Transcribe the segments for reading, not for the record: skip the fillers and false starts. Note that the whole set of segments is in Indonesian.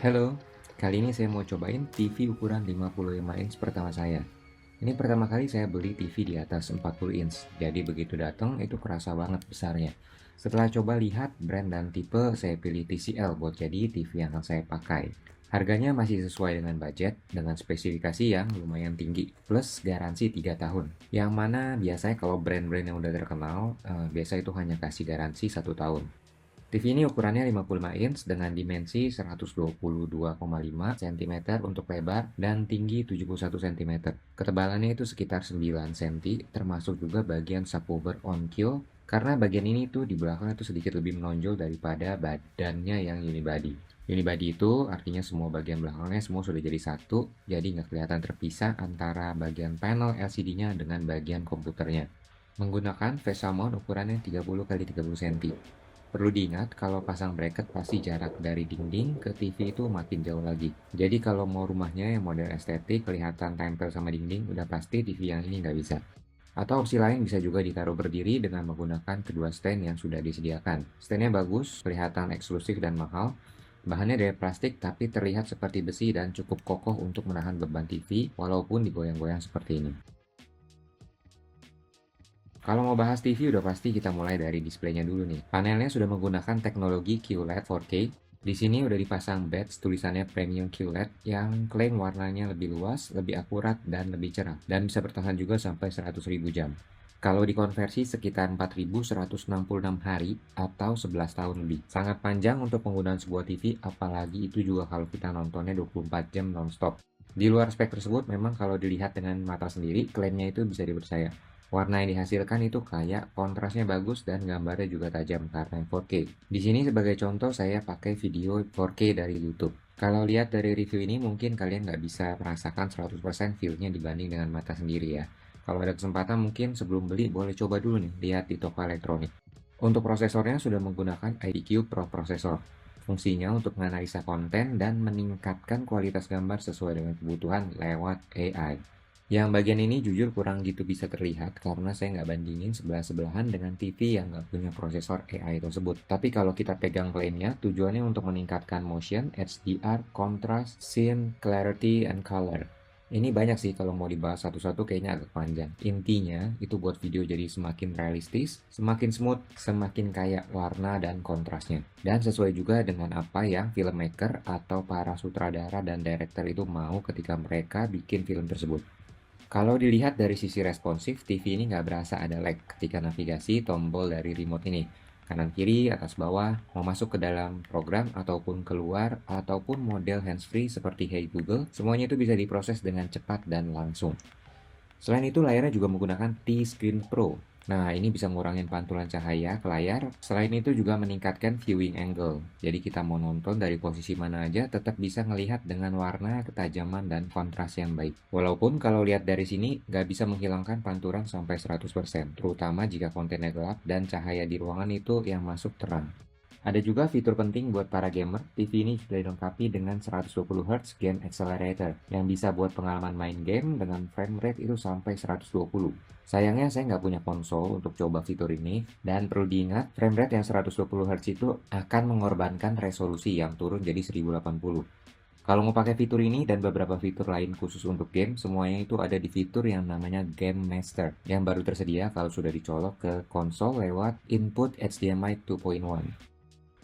Halo, kali ini saya mau cobain TV ukuran 55 inch pertama saya. Ini pertama kali saya beli TV di atas 40 inch, jadi begitu datang itu kerasa banget besarnya. Setelah coba lihat brand dan tipe, saya pilih TCL buat jadi TV yang akan saya pakai. Harganya masih sesuai dengan budget, dengan spesifikasi yang lumayan tinggi, plus garansi 3 tahun. Yang mana biasanya kalau brand-brand yang udah terkenal, biasa itu hanya kasih garansi 1 tahun. TV ini ukurannya 55 inch dengan dimensi 122,5 cm untuk lebar dan tinggi 71 cm. Ketebalannya itu sekitar 9 cm, termasuk juga bagian subwoofer on-kill, karena bagian ini tuh di belakang itu sedikit lebih menonjol daripada badannya yang unibody. Unibody itu artinya semua bagian belakangnya semua sudah jadi satu, jadi nggak kelihatan terpisah antara bagian panel LCD-nya dengan bagian komputernya. Menggunakan face mount ukurannya 30 kali 30 cm. Perlu diingat kalau pasang bracket pasti jarak dari dinding ke TV itu makin jauh lagi. Jadi kalau mau rumahnya yang model estetik kelihatan tempel sama dinding, udah pasti TV yang ini nggak bisa. Atau opsi lain bisa juga ditaruh berdiri dengan menggunakan kedua stand yang sudah disediakan. Standnya bagus, kelihatan eksklusif dan mahal. Bahannya dari plastik tapi terlihat seperti besi dan cukup kokoh untuk menahan beban TV walaupun digoyang-goyang seperti ini. Kalau mau bahas TV udah pasti kita mulai dari displaynya dulu nih. Panelnya sudah menggunakan teknologi QLED 4K. Di sini udah dipasang badge tulisannya Premium QLED yang klaim warnanya lebih luas, lebih akurat, dan lebih cerah. Dan bisa bertahan juga sampai 100.000 jam. Kalau dikonversi sekitar 4.166 hari atau 11 tahun lebih. Sangat panjang untuk penggunaan sebuah TV, apalagi itu juga kalau kita nontonnya 24 jam nonstop. Di luar spek tersebut, memang kalau dilihat dengan mata sendiri, klaimnya itu bisa dipercaya. Warna yang dihasilkan itu kayak kontrasnya bagus dan gambarnya juga tajam karena 4K. Di sini sebagai contoh saya pakai video 4K dari YouTube. Kalau lihat dari review ini mungkin kalian nggak bisa merasakan 100% feel-nya dibanding dengan mata sendiri ya. Kalau ada kesempatan mungkin sebelum beli boleh coba dulu nih lihat di toko elektronik. Untuk prosesornya sudah menggunakan IDQ Pro Processor. Fungsinya untuk menganalisa konten dan meningkatkan kualitas gambar sesuai dengan kebutuhan lewat AI. Yang bagian ini jujur kurang gitu bisa terlihat karena saya nggak bandingin sebelah-sebelahan dengan TV yang nggak punya prosesor AI tersebut. Tapi kalau kita pegang klaimnya, tujuannya untuk meningkatkan motion, HDR, contrast, scene, clarity, and color. Ini banyak sih kalau mau dibahas satu-satu kayaknya agak panjang. Intinya itu buat video jadi semakin realistis, semakin smooth, semakin kaya warna dan kontrasnya. Dan sesuai juga dengan apa yang filmmaker atau para sutradara dan director itu mau ketika mereka bikin film tersebut. Kalau dilihat dari sisi responsif, TV ini nggak berasa ada lag ketika navigasi tombol dari remote ini. Kanan kiri, atas bawah, mau masuk ke dalam program ataupun keluar, ataupun model hands-free seperti Hey Google, semuanya itu bisa diproses dengan cepat dan langsung. Selain itu layarnya juga menggunakan T-Screen Pro. Nah, ini bisa ngurangin pantulan cahaya ke layar. Selain itu juga meningkatkan viewing angle. Jadi kita mau nonton dari posisi mana aja tetap bisa ngelihat dengan warna, ketajaman, dan kontras yang baik. Walaupun kalau lihat dari sini nggak bisa menghilangkan pantulan sampai 100%, terutama jika kontennya gelap dan cahaya di ruangan itu yang masuk terang. Ada juga fitur penting buat para gamer, TV ini sudah dilengkapi dengan 120 Hz Game Accelerator yang bisa buat pengalaman main game dengan frame rate itu sampai 120. Sayangnya saya nggak punya konsol untuk coba fitur ini, dan perlu diingat frame rate yang 120 Hz itu akan mengorbankan resolusi yang turun jadi 1080. Kalau mau pakai fitur ini dan beberapa fitur lain khusus untuk game, semuanya itu ada di fitur yang namanya Game Master yang baru tersedia kalau sudah dicolok ke konsol lewat input HDMI 2.1.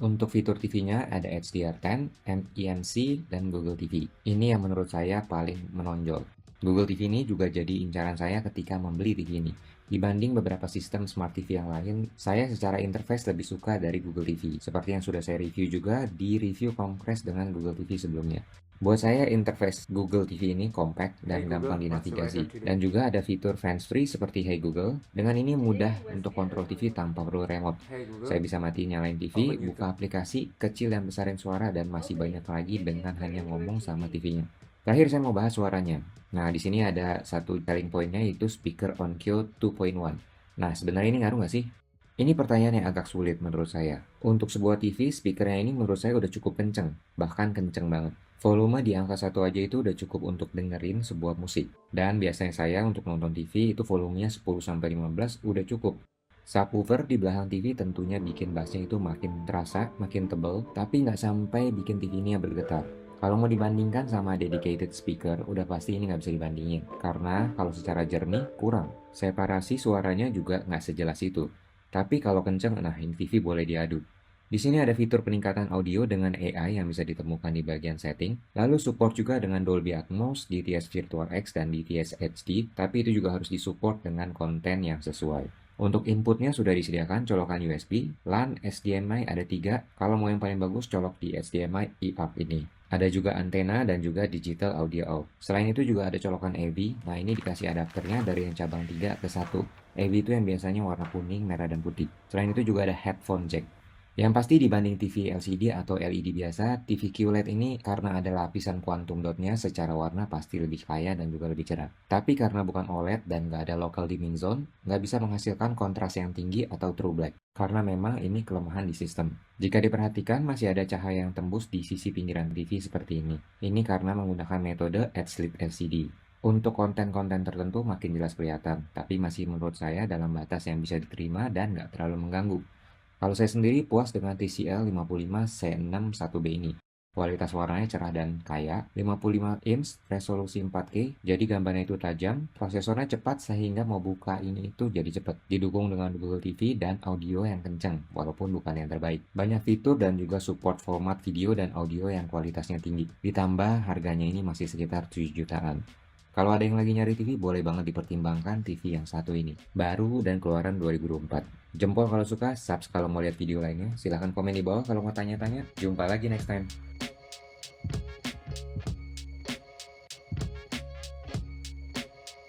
Untuk fitur TV-nya ada HDR10, MEMC, dan Google TV. Ini yang menurut saya paling menonjol. Google TV ini juga jadi incaran saya ketika membeli TV ini. Dibanding beberapa sistem Smart TV yang lain, saya secara interface lebih suka dari Google TV. Seperti yang sudah saya review juga di review Compress dengan Google TV sebelumnya. Buat saya interface Google TV ini compact dan Hey gampang Google, what's the dinavigasi. weather today? Dan juga ada fitur hands-free seperti Hey Google. Dengan ini mudah untuk kontrol TV tanpa perlu remote. Hey Google, Saya bisa matiin nyalain TV, open buka YouTube. aplikasi, kecil dan besarin suara, dan masih banyak lagi dengan hanya ngomong sama TV-nya. Terakhir saya mau bahas suaranya. Nah, di sini ada satu selling point-nya yaitu speaker on-cue 2.1. Nah, sebenarnya ini ngaruh nggak sih? Ini pertanyaan yang agak sulit menurut saya. Untuk sebuah TV, speakernya ini menurut saya udah cukup kenceng, bahkan kenceng banget. Volume di angka 1 aja itu udah cukup untuk dengerin sebuah musik. Dan biasanya saya untuk nonton TV itu volumenya 10-15 udah cukup. Subwoofer di belakang TV tentunya bikin bassnya itu makin terasa, makin tebal, tapi nggak sampai bikin TV ini bergetar. Kalau mau dibandingkan sama dedicated speaker, udah pasti ini nggak bisa dibandingin. Karena kalau secara jernih, kurang. Separasi suaranya juga nggak sejelas itu. Tapi kalau kenceng, nah ini TV boleh diadu. Di sini ada fitur peningkatan audio dengan AI yang bisa ditemukan di bagian setting. Lalu support juga dengan Dolby Atmos, DTS Virtual X, dan DTS HD. Tapi itu juga harus disupport dengan konten yang sesuai. Untuk inputnya sudah disediakan colokan USB, LAN, HDMI ada 3. Kalau mau yang paling bagus colok di HDMI eARC ini. Ada juga antena dan juga digital audio out. Selain itu juga ada colokan AV. Nah ini dikasih adapternya dari yang cabang 3 ke 1. AV itu yang biasanya warna kuning, merah, dan putih. Selain itu juga ada headphone jack. Yang pasti dibanding TV LCD atau LED biasa, TV QLED ini karena ada lapisan quantum dotnya secara warna pasti lebih kaya dan juga lebih cerah. Tapi karena bukan OLED dan nggak ada local dimming zone, nggak bisa menghasilkan kontras yang tinggi atau true black. Karena memang ini kelemahan di sistem. Jika diperhatikan masih ada cahaya yang tembus di sisi pinggiran TV seperti ini. Ini karena menggunakan metode Edge-Lit LCD. Untuk konten-konten tertentu makin jelas kelihatan, tapi masih menurut saya dalam batas yang bisa diterima dan nggak terlalu mengganggu. Kalau saya sendiri puas dengan TCL 55 C6 1B ini. Kualitas warnanya cerah dan kaya, 55 inch, resolusi 4K, jadi gambarnya itu tajam, prosesornya cepat sehingga mau buka ini itu jadi cepat. Didukung dengan Google TV dan audio yang kencang, walaupun bukan yang terbaik. Banyak fitur dan juga support format video dan audio yang kualitasnya tinggi. Ditambah harganya ini masih sekitar 7 jutaan. Kalau ada yang lagi nyari TV, boleh banget dipertimbangkan TV yang satu ini. Baru dan keluaran 2024. Jempol kalau suka, subs kalau mau lihat video lainnya. Silahkan komen di bawah kalau mau tanya-tanya. Jumpa lagi next time.